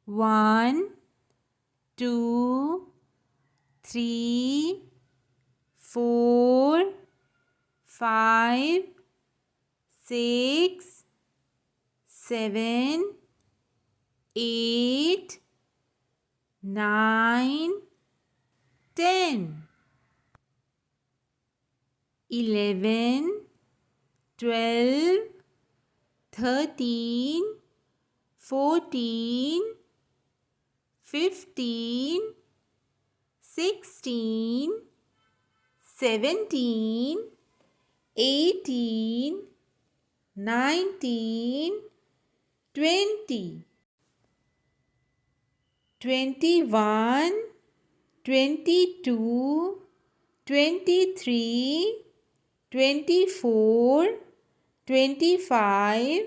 1, 2, 3, 4, 5, 6, 7, 8, 9, 10, 11, 12, 13, 14, 15, 16, 17, 18, 19, 20, 21, 22, 23, 24, 25,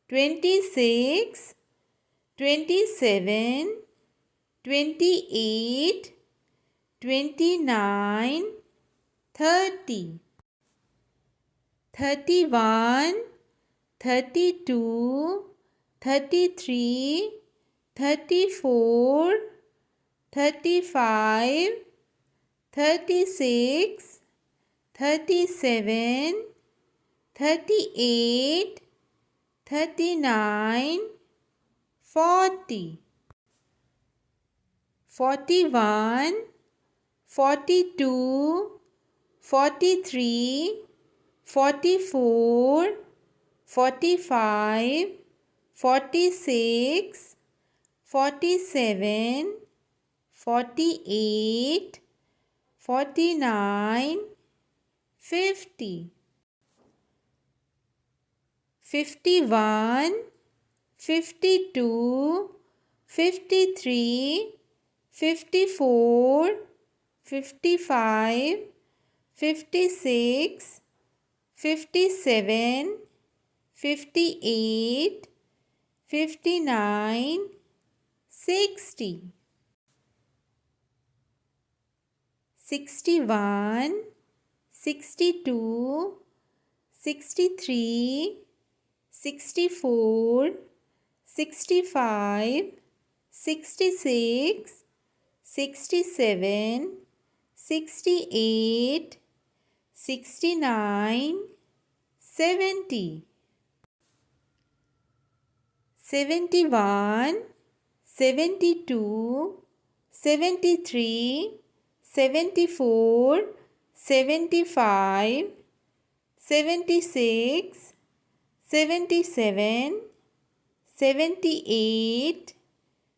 26, 27, 28, 29, 30, 31, 32, 33, 34, 35, 36, 37, 38, 39, 40, 41, 42, 43, 44, 45, 46, 47, 48, 49, 50, 51, 52, 53, 54, 55, 56, 57, 58, 59, 60, 61, 62, 63, 64, 65, 66, 67, 68, 69, 70, 71, 72, 73, 74, 75, 76, 77, 78,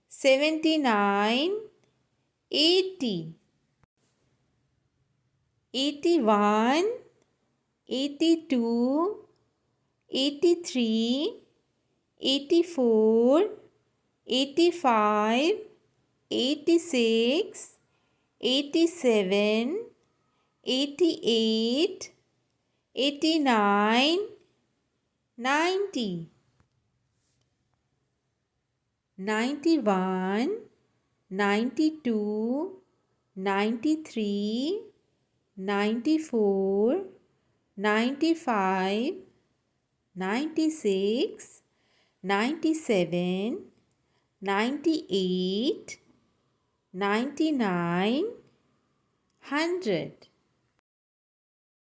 79, 80, 81, 82, 83, 84, 85, 86, 87, 88, 89, 90, 91, 92, 93, 94, 95, 96, 97, 98, 99, 100.